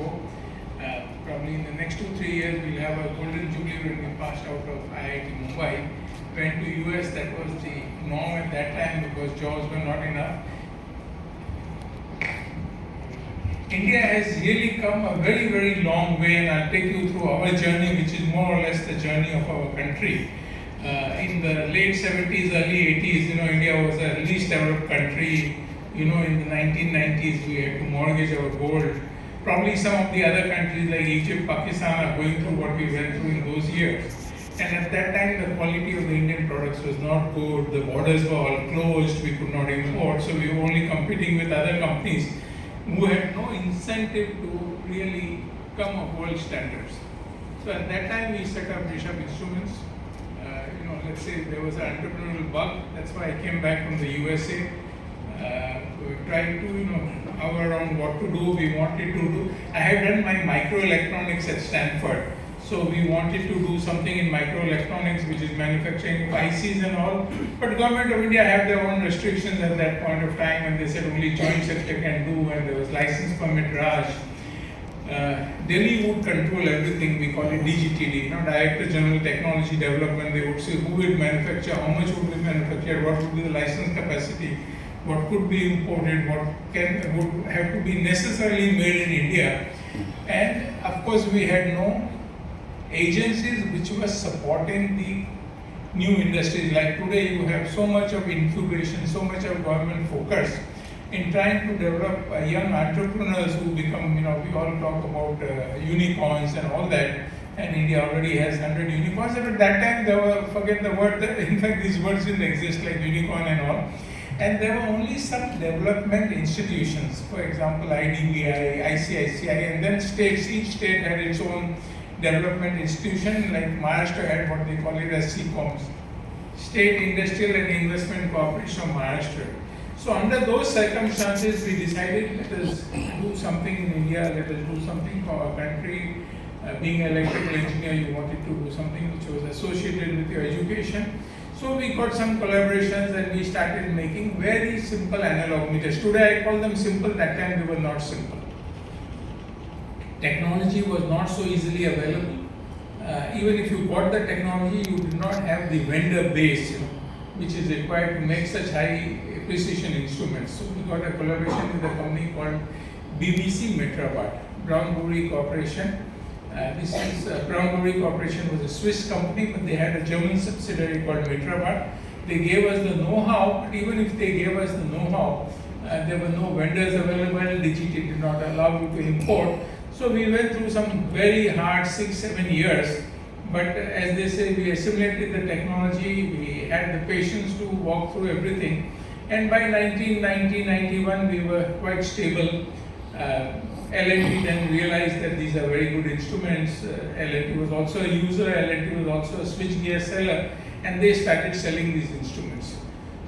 IPO. Probably in the next 2-3 years, we'll have a golden jubilee when we passed out of IIT Mumbai. Went to US, that was the norm at that time because jobs were not enough. India has really come a very, very long way, and I'll take you through our journey, which is more or less the journey of our country. In the late 70s, early 80s, India was a least developed country. In the 1990s, we had to mortgage our gold. Probably some of the other countries like Egypt, Pakistan are going through what we went through in those years. And at that time, the quality of the Indian products was not good. The borders were all closed. We could not import. So we were only competing with other companies who had no incentive to really come of world standards. So at that time, we set up Rishabh Instruments. Let's say there was an entrepreneurial bug. That's why I came back from the USA. We tried to, hover around what to do. We wanted to do. I had done my microelectronics at Stanford. So we wanted to do something in microelectronics, which is manufacturing of ICs and all. But government of India had their own restrictions at that point of time, and they said only joint sector can do, and there was license permit Raj. Delhi would control everything. We call it DGTD, Director General Technology Development. They would say who will manufacture, how much would be manufactured, what would be the license capacity, what could be imported, what would have to be necessarily made in India. And of course, we had no agencies which were supporting the new industries. Like today, you have so much of incubation, so much of government focus in trying to develop young entrepreneurs who become, we all talk about unicorns and all that. And India already has 100 unicorns. And at that time, there were, forget the word, in fact, these words didn't exist like unicorn and all. And there were only some development institutions, for example, IDBI, ICICI, and then states, each state had its own development institution, like Maharashtra had what they call it as CICOMs, State Industrial and Investment Corporation of Maharashtra. So under those circumstances, we decided let us do something in India, let us do something for our country. Being an electrical engineer, you wanted to do something which was associated with your education. So we got some collaborations and we started making very simple analog meters. Today I call them simple, that time they were not simple. Technology was not so easily available. Even if you got the technology, you did not have the vendor base, which is required to make such high precision instruments. So we got a collaboration with a company called BBC Metrabat, Brown Brewery Corporation. Brown Brewery Corporation was a Swiss company, but they had a German subsidiary called Metrabat. They gave us the know-how, but even if they gave us the know-how, there were no vendors available. DGT did not allow you to import. So we went through some very hard 6-7 years, but as they say, we assimilated the technology, we had the patience to walk through everything, and by 1990-91 we were quite stable. L&T then realized that these are very good instruments. L&T was also a user, L&T was also a switchgear seller, and they started selling these instruments.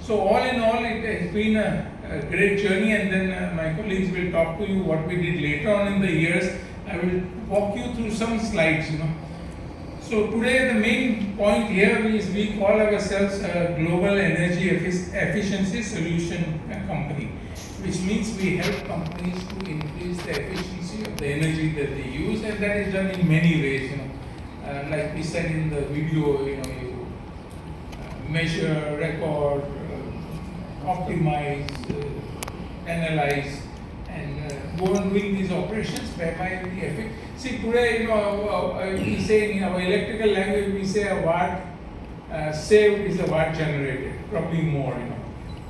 So all in all, it has been a great journey, and then my colleagues will talk to you what we did later on in the years. I will walk you through some slides, So today the main point here is we call ourselves a global energy efficiency solution company, which means we help companies to increase the efficiency of the energy that they use, and that is done in many ways, like we said in the video, you measure, record, optimize, analyze, and go on doing these operations whereby the effect. See, today, we say in our electrical language, we say a watt saved is a watt generated, probably more,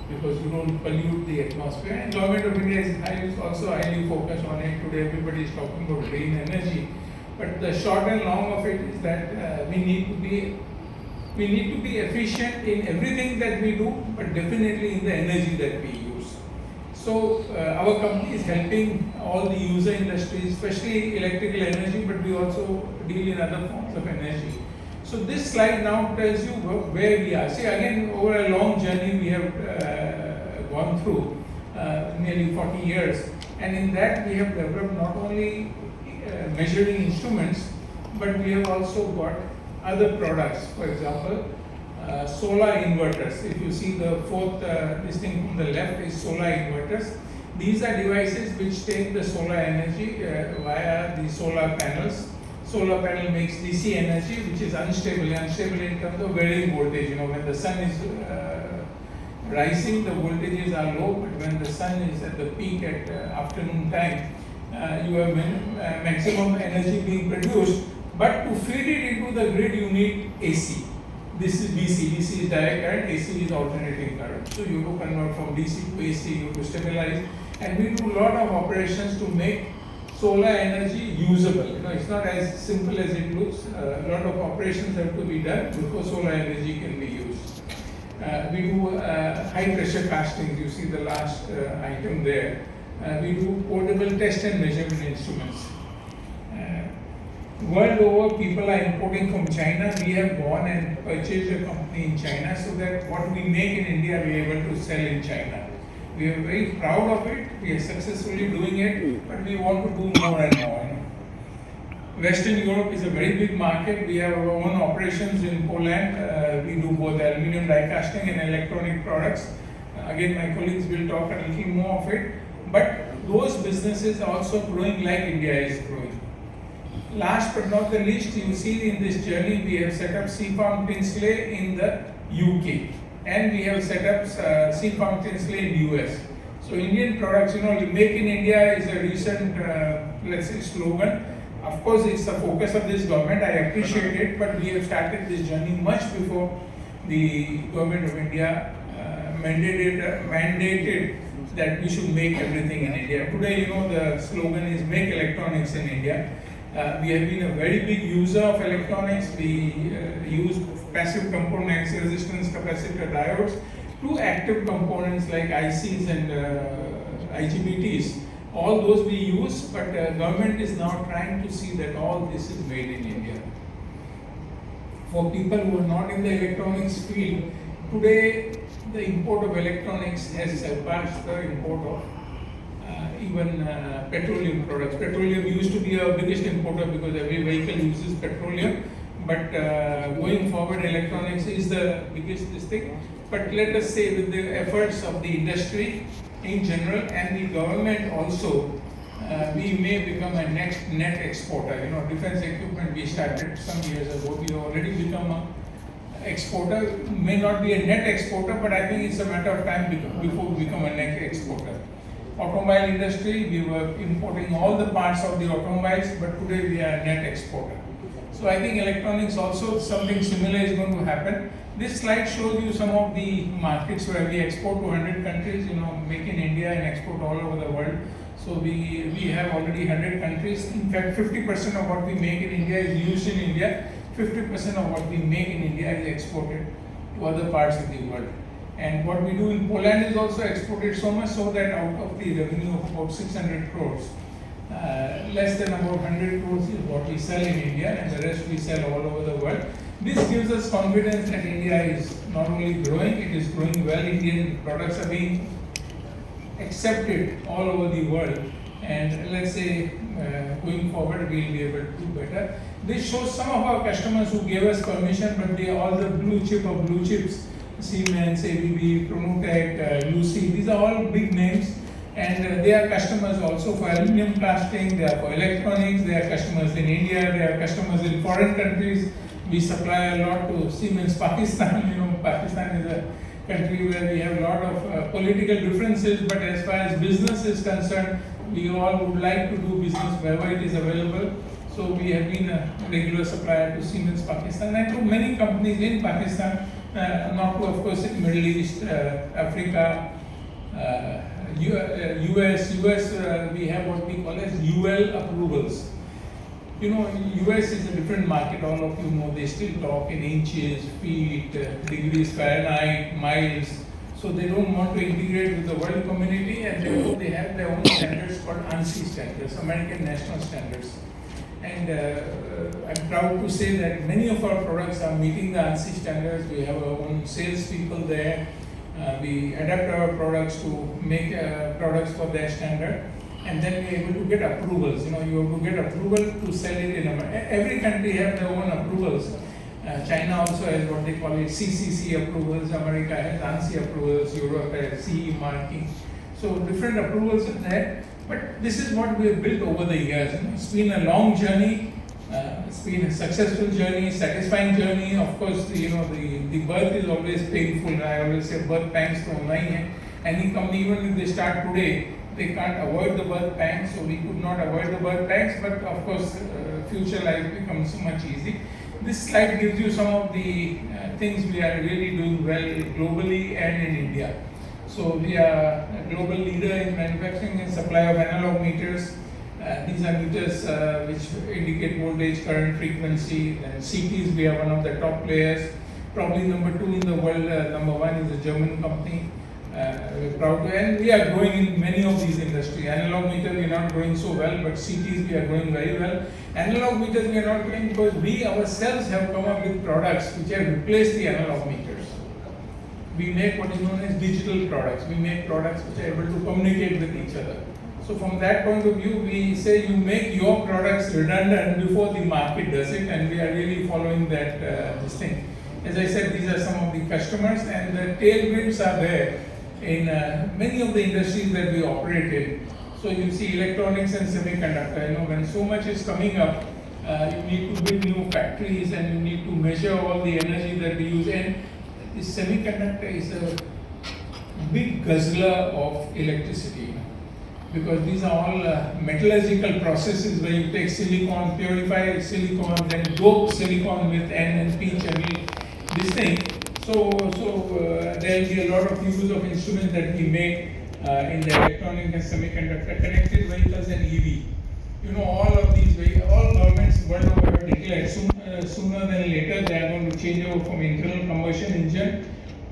because you don't pollute the atmosphere. And government of India is also highly focused on it. Today, everybody is talking about green energy. But the short and long of it is that we need to be efficient in everything that we do, but definitely in the energy that we use. So our company is helping all the user industries, especially electrical energy, but we also deal in other forms of energy. So this slide now tells you where we are. See, again, over a long journey we have gone through, nearly 40 years, and in that we have developed not only measuring instruments, but we have also got other products. For example, solar inverters. If you see the fourth, this thing from the left is solar inverters. These are devices which take the solar energy via the solar panels. Solar panel makes DC energy, which is unstable in terms of varying voltage. You know, when the sun is rising, the voltages are low, but when the sun is at the peak at afternoon time, you have maximum energy being produced. But to feed it into the grid, you need AC. This is DC. DC is direct current, AC is alternating current. So you have to convert from DC to AC, you have to stabilize. And we do a lot of operations to make solar energy usable. You know, it's not as simple as it looks. A lot of operations have to be done before solar energy can be used. We do high pressure castings. You see the last item there. We do portable test and measurement instruments. World over, people are importing from China. We have gone and purchased a company in China so that what we make in India we are able to sell in China. We are very proud of it. We are successfully doing it, but we want to do more and more. Western Europe is a very big market. We have our own operations in Poland. We do both aluminum die casting and electronic products. Again, my colleagues will talk a little more of it. But those businesses are also growing like India is growing. Last but not the least, you see in this journey we have set up Seafarm Tinsley in the UK, and we have set up Seafarm Tinsley in US. So Indian products, make in India is a recent, let's say, slogan. Of course, it's the focus of this government. I appreciate it, but we have started this journey much before the government of India mandated that we should make everything in India. Today, the slogan is "Make electronics in India." We have been a very big user of electronics. We use passive components, resistance capacitor diodes, to active components like ICs and IGBTs. All those we use, but government is now trying to see that all this is made in India. For people who are not in the electronics field, today the import of electronics has surpassed the import of even petroleum products. Petroleum used to be our biggest importer because every vehicle uses petroleum, but going forward electronics is the biggest thing. But let us say with the efforts of the industry in general and the government also, we may become a next net exporter. Defense equipment we started some years ago, we have already become a exporter. May not be a net exporter, but I think it's a matter of time before we become a net exporter. Automobile industry, we were importing all the parts of the automobiles, but today we are a net exporter. So I think electronics also something similar is going to happen. This slide shows you some of the markets where we export to 100 countries, make in India and export all over the world. So we have already 100 countries. In fact, 50% of what we make in India is used in India. 50% of what we make in India is exported to other parts of the world. And what we do in Poland is also exported, so much so that out of the revenue of about 600 crores, less than about 100 crores is what we sell in India, and the rest we sell all over the world. This gives us confidence that India is not only growing, it is growing well. Indian products are being accepted all over the world, and let's say going forward we will be able to do better. This shows some of our customers who gave us permission, but they are all the blue chip of blue chips. Siemens, ABB, Pronotec, Lucy, these are all big names, and they are customers also for aluminum casting, they are for electronics, they are customers in India, they are customers in foreign countries. We supply a lot to Siemens Pakistan. Pakistan is a country where we have a lot of political differences, but as far as business is concerned, we all would like to do business wherever it is available. So we have been a regular supplier to Siemens Pakistan and to many companies in Pakistan. Not to, of course, Middle East, Africa, US. We have what we call as UL approvals. US is a different market. All of you know they still talk in inches, feet, degrees Fahrenheit, miles. So they don't want to integrate with the world community, and therefore they have their own standards called ANSI standards, American National Standards. And I'm proud to say that many of our products are meeting the ANSI standards. We have our own sales people there. We adapt our products to make products for their standard. And then we're able to get approvals. You have to get approval to sell it in America. Every country has their own approvals. China also has what they call it CCC approvals. America has ANSI approvals. Europe has CE marking. So different approvals are there, but this is what we have built over the years. It's been a long journey. It's been a successful journey, satisfying journey. Of course, the birth is always painful. I always say birth pangs to online. Any company, even if they start today, they can't avoid the birth pangs. So we could not avoid the birth pangs, but of course, future life becomes so much easy. This slide gives you some of the things we are really doing well globally and in India. So we are a global leader in manufacturing and supply of analog meters. These are meters which indicate voltage, current, frequency. Then CTs, we are one of the top players. Probably number 2 in the world. Number 1 is a German company. We're proud to, and we are growing in many of these industries. Analog meter we are not growing so well, but CTs we are growing very well. Analog meters we are not growing because we ourselves have come up with products which have replaced the analog meters. We make what is known as digital products. We make products which are able to communicate with each other. So from that point of view, we say you make your products redundant before the market does it, and we are really following that this thing. As I said, these are some of the customers, and the tailwinds are there in many of the industries that we operate in. So you see electronics and semiconductor, when so much is coming up, you need to build new factories and you need to measure all the energy that we use. And this semiconductor is a big guzzler of electricity, because these are all metallurgical processes where you take silicon, purify silicon, then dope silicon with N and P chemical, this thing. So there will be a lot of use of instruments that we make in the electronic and semiconductor, connected vehicles and EV. All of these, all governments world over have declared sooner than later they are going to change over from internal combustion engine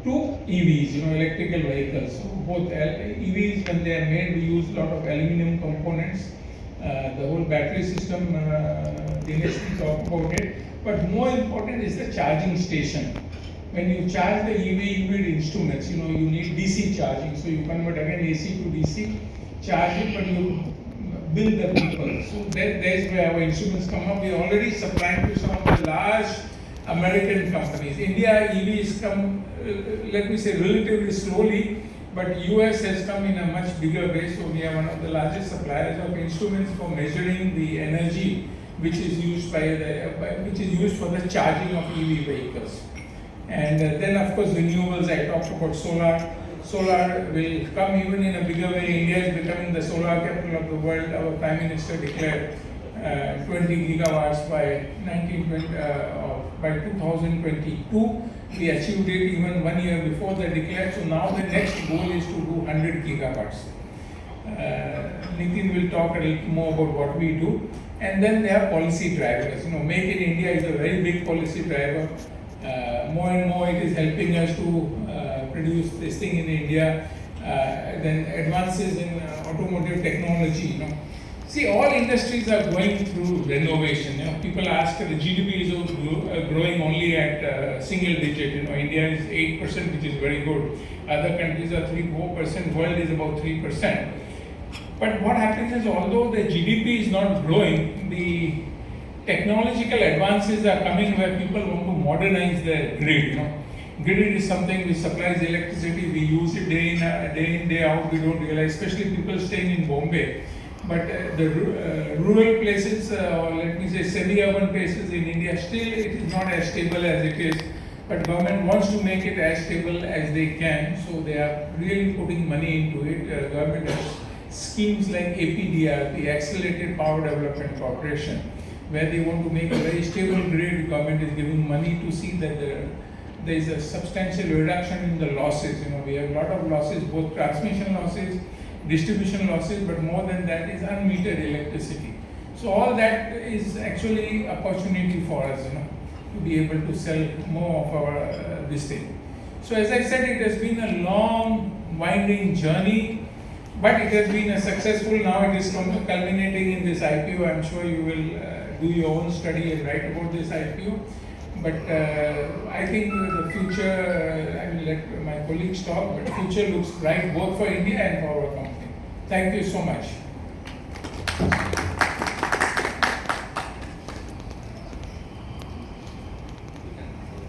to EVs, electrical vehicles. So both EVs, when they are made, we use a lot of aluminum components. The whole battery system, Dinesh will talk about it. But more important is the charging station. When you charge the EV, you need instruments. You need DC charging. So you convert again AC to DC, charge it, but you build the people. So that's where our instruments come up. We are already supplying to some of the large American companies. India EVs come, let me say, relatively slowly, but US has come in a much bigger way. So we are one of the largest suppliers of instruments for measuring the energy which is used for the charging of EV vehicles. And then of course renewables, I talked about solar. Solar will come even in a bigger way. India is becoming the solar capital of the world. Our Prime Minister declared 20 gigawatts by 2022. We achieved it even 1 year before they declared. So now the next goal is to do 100 gigawatts. Nitin will talk a little more about what we do. And then there are policy drivers. Make in India is a very big policy driver. More and more it is helping us to produce this thing in India. Then advances in automotive technology. See, all industries are going through renovation. People ask, the GDP is growing only at single digit. India is 8%, which is very good. Other countries are 3-4%. World is about 3%. But what happens is, although the GDP is not growing, the technological advances are coming where people want to modernize their grid. Grid is something which supplies electricity. We use it day in, day out. We don't realize, especially people staying in Bombay. But the rural places, or let me say semi-urban places in India, still it is not as stable as it is. But government wants to make it as stable as they can. So they are really putting money into it. Government has schemes like APDR, the Accelerated Power Development Corporation, where they want to make a very stable grid. Government is giving money to see that there is a substantial reduction in the losses. We have a lot of losses, both transmission losses, distribution losses, but more than that is unmetered electricity. So all that is actually opportunity for us, to be able to sell more of our this thing. So as I said, it has been a long, winding journey, but it has been a successful. Now it is culminating in this IPO. I'm sure you will do your own study and write about this IPO. But I think the future, I will let my colleagues talk, but future looks bright both for India and for our company. Thank you so much.